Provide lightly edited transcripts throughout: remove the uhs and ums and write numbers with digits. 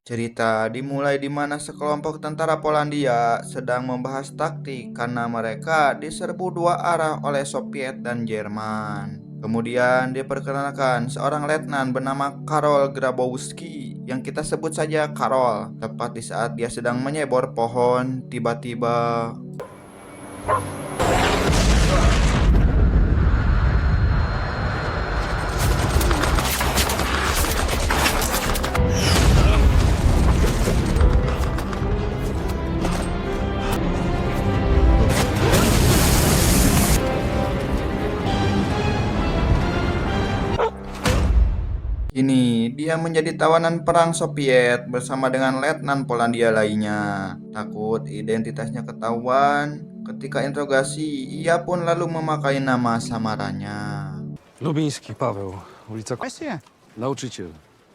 Cerita dimulai di mana sekelompok tentara Polandia sedang membahas taktik karena mereka diserbu dua arah oleh Soviet dan Jerman. Kemudian diperkenalkan seorang letnan bernama Karol Grabowski yang kita sebut saja Karol. Tepat di saat dia sedang menyebor pohon, tiba-tiba kini dia menjadi tawanan perang Soviet bersama dengan letnan Polandia lainnya. Takut identitasnya ketahuan, ketika interogasi ia pun lalu memakai nama samarannya. Лубинский Павел, улица Здрасте. Научитель.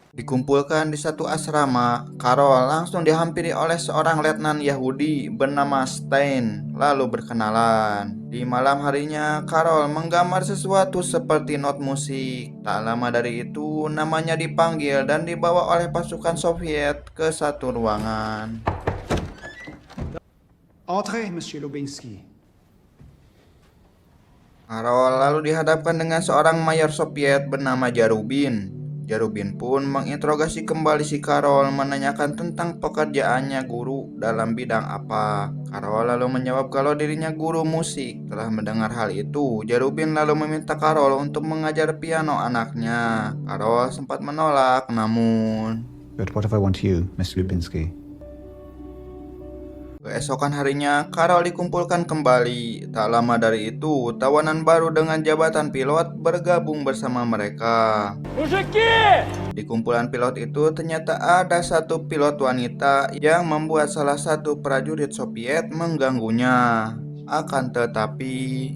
Dikumpulkan di satu asrama, Karol langsung dihampiri oleh seorang letnan Yahudi bernama Stein, lalu berkenalan. Di malam harinya, Karol menggambar sesuatu seperti not musik. Tak lama dari itu, namanya dipanggil dan dibawa oleh pasukan Soviet ke satu ruangan. Entrez, Monsieur Lubinsky. Karol lalu dihadapkan dengan seorang mayor Soviet bernama Jarubin. Jarubin pun menginterogasi kembali si Karol, menanyakan tentang pekerjaannya guru dalam bidang apa. Karol lalu menjawab kalau dirinya guru musik. Setelah mendengar hal itu, Jarubin lalu meminta Karol untuk mengajar piano anaknya. Karol sempat menolak, namun But what if I want you, Mr. Lubinsky? keesokan harinya, Karol dikumpulkan kembali. Tak lama dari itu, tawanan baru dengan jabatan pilot bergabung bersama mereka. Di kumpulan pilot itu ternyata ada satu pilot wanita yang membuat salah satu prajurit Soviet mengganggunya. Akan tetapi,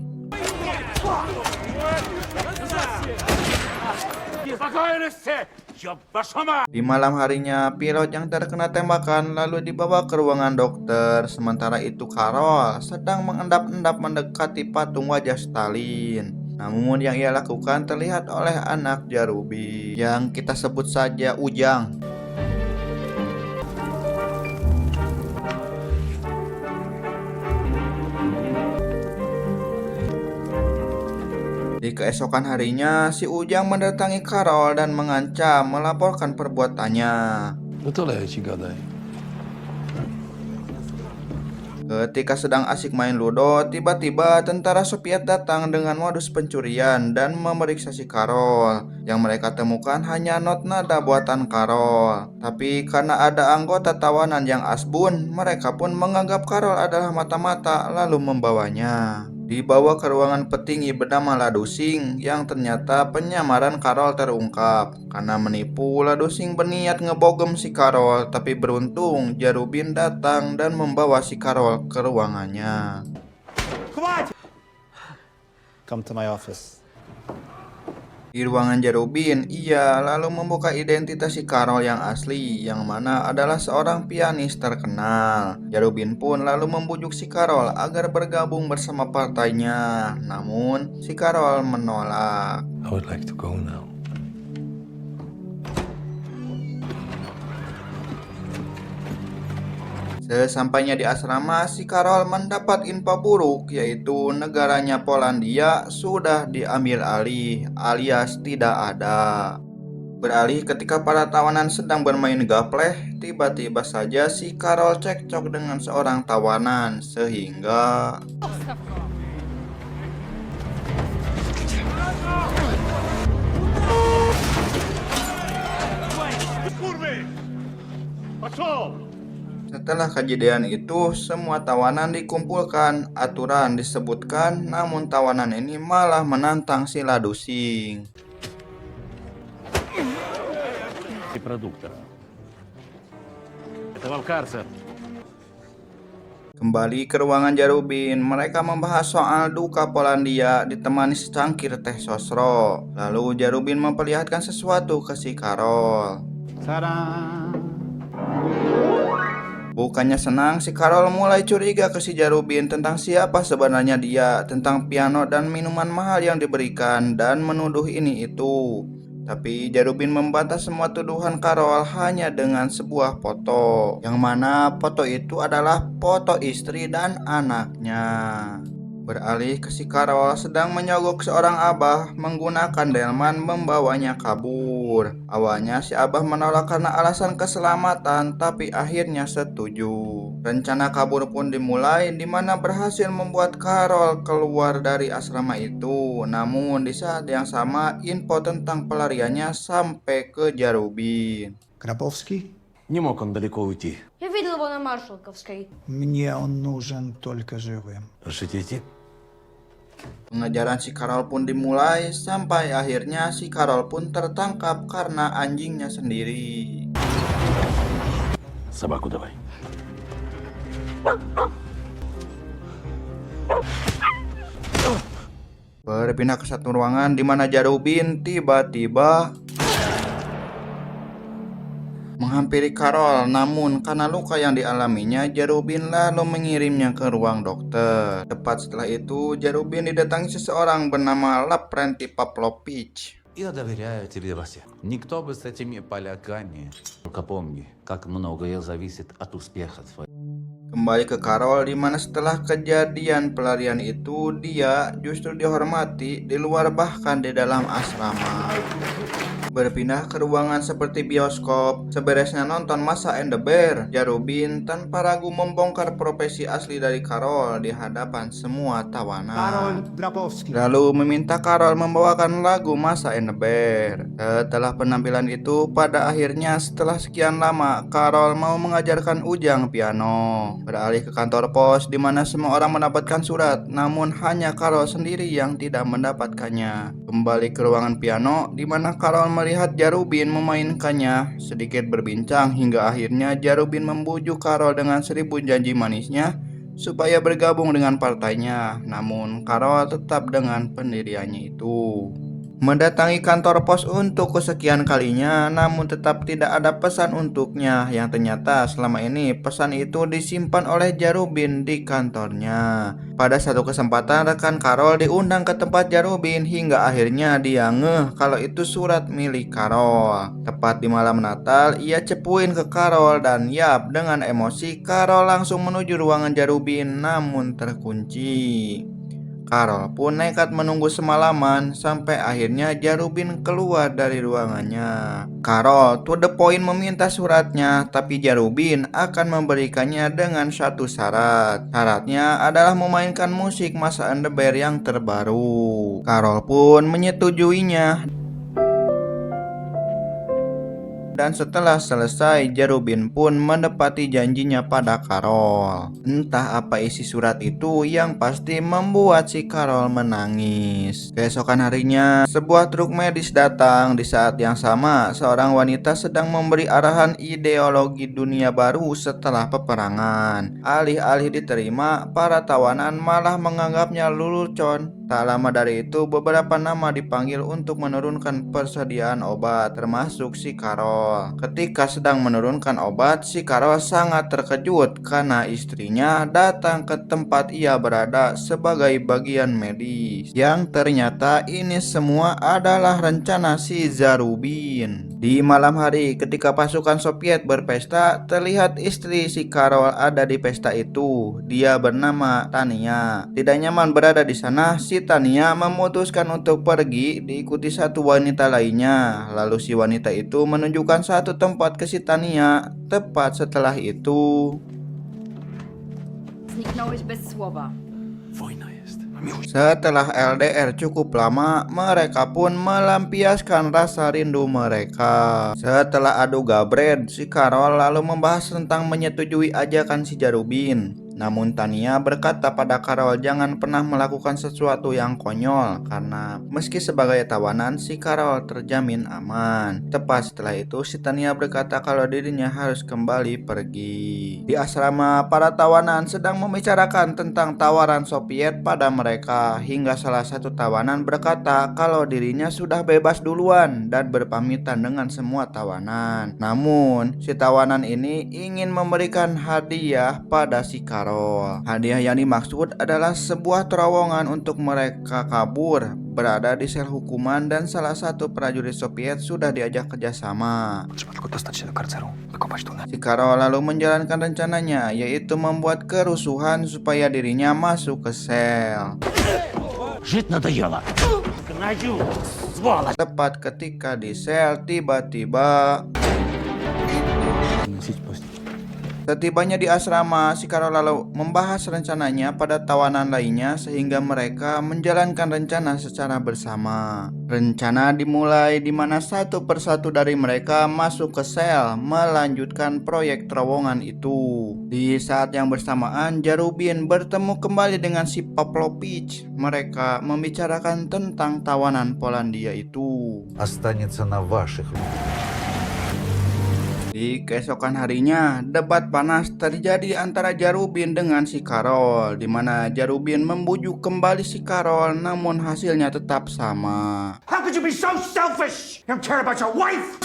di malam harinya, pilot yang terkena tembakan lalu dibawa ke ruangan dokter. Sementara itu Karol sedang mengendap-endap mendekati patung wajah Stalin. Namun yang ia lakukan terlihat oleh anak Jarubi yang kita sebut saja Ujang. Di keesokan harinya, si Ujang mendatangi Karol dan mengancam melaporkan perbuatannya. Выставляйте, гадай. Ketika sedang asik main ludo, tiba-tiba tentara Soviet datang dengan modus pencurian dan memeriksa si Karol. Yang mereka temukan hanya not nada buatan Karol. Tapi karena ada anggota tawanan yang asbun, mereka pun menganggap Karol adalah mata-mata lalu membawanya. Dibawa ke ruangan petinggi bernama Ladusing yang ternyata penyamaran Karol terungkap. Karena menipu, Ladusing berniat ngebogem si Karol, tapi beruntung Jarubin datang dan membawa si Karol ke ruangannya. Come to my office. Di ruangan Jarubin, ia lalu membuka identitas si Karol yang asli, yang mana adalah seorang pianis terkenal. Jarubin pun lalu membujuk si Karol agar bergabung bersama partainya. Namun, si Karol menolak. I would like to go now. Sesampainya di asrama, si Karol mendapat info buruk, yaitu negaranya Polandia sudah diambil alih alias tidak ada. Beralih ketika para tawanan sedang bermain gapleh, tiba-tiba saja si Karol cekcok dengan seorang tawanan, sehingga setelah kejadian itu, semua tawanan dikumpulkan. Aturan disebutkan, namun tawanan ini malah menantang si Ladusing. И продуктов. Это в карцер. Kembali ke ruangan Jarubin, mereka membahas soal duka Polandia ditemani secangkir teh sosro. Lalu Jarubin memperlihatkan sesuatu ke si Karol. Ta-da! Bukannya senang, si Karol mulai curiga ke si Jarubin tentang siapa sebenarnya dia, tentang piano dan minuman mahal yang diberikan, dan menuduh ini itu. Tapi Jarubin membantah semua tuduhan Carol hanya dengan sebuah foto, yang mana foto itu adalah foto istri dan anaknya. Beralih ke si Carol sedang menyogok seorang abah menggunakan delman membawanya kabur. Awalnya si abah menolak karena alasan keselamatan, tapi akhirnya setuju. Rencana kabur pun dimulai, di mana berhasil membuat Carol keluar dari asrama itu. Namun di saat yang sama info tentang pelariannya sampai ke Jarubin. Краповский? Не мог он далеко уйти. Я видел его на Маршалковской. Мне он нужен только живым. Решите идти? Pengejaran si Carol pun dimulai sampai akhirnya si Carol pun tertangkap karena anjingnya sendiri. Собаку давай. Berpindah ke satu ruangan di mana Jarubin tiba-tiba menghampiri Carol, namun karena luka yang dialaminya, Jarubin lalu mengirimnya ke ruang dokter. Tepat setelah itu, Jarubin didatangi seseorang bernama Lavrenti Pavlovich. Я доверяю тебе, Вася. Никто бы с этими поляками. Только помни, как многое зависит от успеха твоего. Kembali ke Carol, di mana setelah kejadian pelarian itu, dia justru dihormati di luar bahkan di dalam asrama. Berpindah ke ruangan seperti bioskop. Seberesnya nonton Masha and the Bear, Jarubin tanpa ragu membongkar profesi asli dari Carol di hadapan semua tawanan. Кароль Драповский. Lalu meminta Carol membawakan lagu Masha and the Bear. Setelah penampilan itu, pada akhirnya setelah sekian lama, Carol mau mengajarkan Ujang piano. Beralih ke kantor pos, di mana semua orang mendapatkan surat, namun hanya Carol sendiri yang tidak mendapatkannya. Kembali ke ruangan piano, di mana Carol melihat Jarubin memainkannya. Sedikit berbincang hingga akhirnya Jarubin membujuk Carol dengan 1000 janji manisnya supaya bergabung dengan partainya. Namun Carol tetap dengan pendiriannya itu. Mendatangi kantor pos untuk kesekian kalinya, namun tetap tidak ada pesan untuknya, yang ternyata selama ini pesan itu disimpan oleh Jarubin di kantornya. Pada satu kesempatan, rekan Carol diundang ke tempat Jarubin hingga akhirnya dia ngeh kalau itu surat milik Carol. Tepat di malam Natal, ia cepuin ke Carol dan yap, dengan emosi Carol langsung menuju ruangan Jarubin namun terkunci. Carol pun nekat menunggu semalaman sampai akhirnya Jarubin keluar dari ruangannya. Carol to the point meminta suratnya, tapi Jarubin akan memberikannya dengan satu syarat. Syaratnya adalah memainkan musik Masha and the Bear yang terbaru. Carol pun menyetujuinya. Dan setelah selesai, Jarubin pun menepati janjinya pada Carol. Entah apa isi surat itu, yang pasti membuat si Carol menangis. Keesokan harinya, sebuah truk medis datang. Di saat yang sama, seorang wanita sedang memberi arahan ideologi dunia baru setelah peperangan. Alih-alih diterima, para tawanan malah menganggapnya lelucon. Tak lama dari itu, beberapa nama dipanggil untuk menurunkan persediaan obat, termasuk si Carol. Ketika sedang menurunkan obat, si Carol sangat terkejut karena istrinya datang ke tempat ia berada sebagai bagian medis. Yang ternyata ini semua adalah rencana si Jarubin. Di malam hari, ketika pasukan Soviet berpesta, terlihat istri si Carol ada di pesta itu. Dia bernama Tania. Tidak nyaman berada di sana, si Tania memutuskan untuk pergi diikuti satu wanita lainnya. Lalu si wanita itu menunjukkan satu tempat ke si Tania. Tepat setelah itu, Zniknąłeś bez słowa. Wojna jest. setelah LDR cukup lama, mereka pun melampiaskan rasa rindu mereka. Setelah adu gabret, si Carol lalu membahas tentang menyetujui ajakan si Jarubin. Namun Tania berkata pada Carol jangan pernah melakukan sesuatu yang konyol, karena meski sebagai tawanan, si Carol terjamin aman. Tepat setelah itu, si Tania berkata kalau dirinya harus kembali pergi. Di asrama, para tawanan sedang membicarakan tentang tawaran Soviet pada mereka, hingga salah satu tawanan berkata kalau dirinya sudah bebas duluan dan berpamitan dengan semua tawanan. Namun, si tawanan ini ingin memberikan hadiah pada si Carol. Carol. Hadiah yang dimaksud adalah sebuah terowongan untuk mereka kabur, berada di sel hukuman, dan salah satu prajurit Soviet sudah diajak kerjasama. Trzeba tylko dostać się do karceru, wykopać tunel. Si Carol lalu menjalankan rencananya, yaitu membuat kerusuhan supaya dirinya masuk ke sel. Жить надоело. Гною, сволочь. Tepat ketika di sel, tiba-tiba Носить постель. setibanya di asrama, si Carol lalu membahas rencananya pada tawanan lainnya sehingga mereka menjalankan rencana secara bersama. Rencana dimulai di mana satu persatu dari mereka masuk ke sel melanjutkan proyek terowongan itu. Di saat yang bersamaan, Jarubin bertemu kembali dengan si Pavlovich. Mereka membicarakan tentang tawanan Polandia itu. Останется на ваших. Di keesokan harinya, debat panas terjadi antara Jarubin dengan si Carol, di mana Jarubin membujuk kembali si Carol, namun hasilnya tetap sama. How could you be so selfish? You don't care about your wife?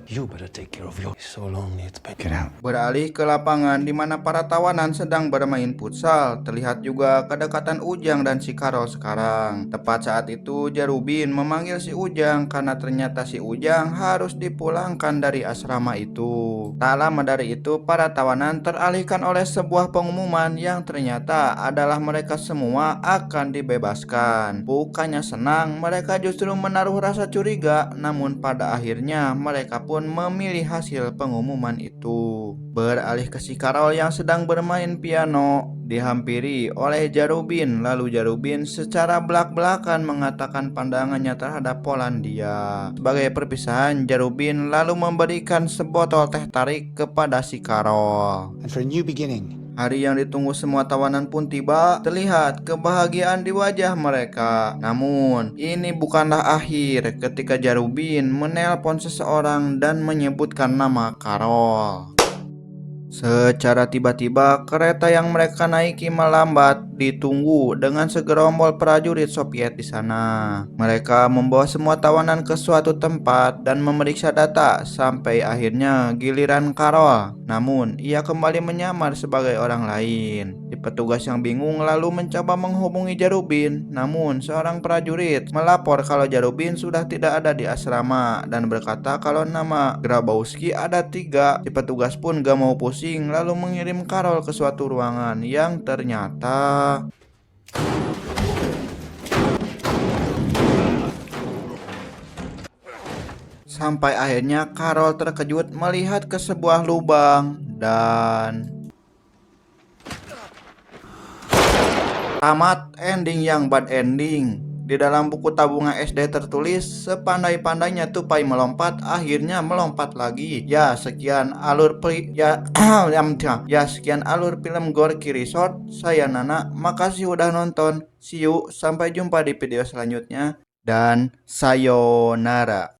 You better take care of your... It's so lonely, it's been... Get out. Beralih ke lapangan di mana para tawanan sedang bermain futsal, terlihat juga kedekatan Ujang dan si Carol sekarang. Tepat saat itu, Jarubin memanggil si Ujang karena ternyata si Ujang harus dipulangkan dari asrama itu. Tak lama dari itu, para tawanan teralihkan oleh sebuah pengumuman yang ternyata adalah mereka semua akan dibebaskan. Bukannya senang, mereka justru menaruh rasa curiga, namun pada akhirnya mereka pun memilih hasil pengumuman itu. Beralih ke si Carol yang sedang bermain piano, dihampiri oleh Jarubin. Lalu Jarubin secara belak-belakan mengatakan pandangannya terhadap Polandia. Sebagai perpisahan, Jarubin lalu memberikan sebotol teh tarik kepada si Carol. And for a new beginning, Hari yang ditunggu semua tawanan pun tiba. Terlihat kebahagiaan di wajah mereka. Namun, ini bukanlah akhir ketika Jarubin menelpon seseorang dan menyebutkan nama Carol. Secara tiba-tiba, kereta yang mereka naiki melambat, ditunggu dengan segerombol prajurit Soviet di sana. Mereka membawa semua tawanan ke suatu tempat dan memeriksa data sampai akhirnya giliran Carol. Namun, ia kembali menyamar sebagai orang lain. Si petugas yang bingung lalu mencoba menghubungi Jarubin. Namun, seorang prajurit melapor kalau Jarubin sudah tidak ada di asrama dan berkata kalau nama Grabowski ada 3. Si petugas pun gak mau pusing lalu mengirim Carol ke suatu ruangan yang ternyata sampai akhirnya Carol terkejut melihat ke sebuah lubang dan tamat ending yang bad ending. Di dalam buku tabungan SD tertulis, sepandai-pandainya tupai melompat, akhirnya melompat lagi. Ya, sekian alur sekian alur film Gorky Resort. Saya Nana, makasih udah nonton. See you, sampai jumpa di video selanjutnya. Dan sayonara.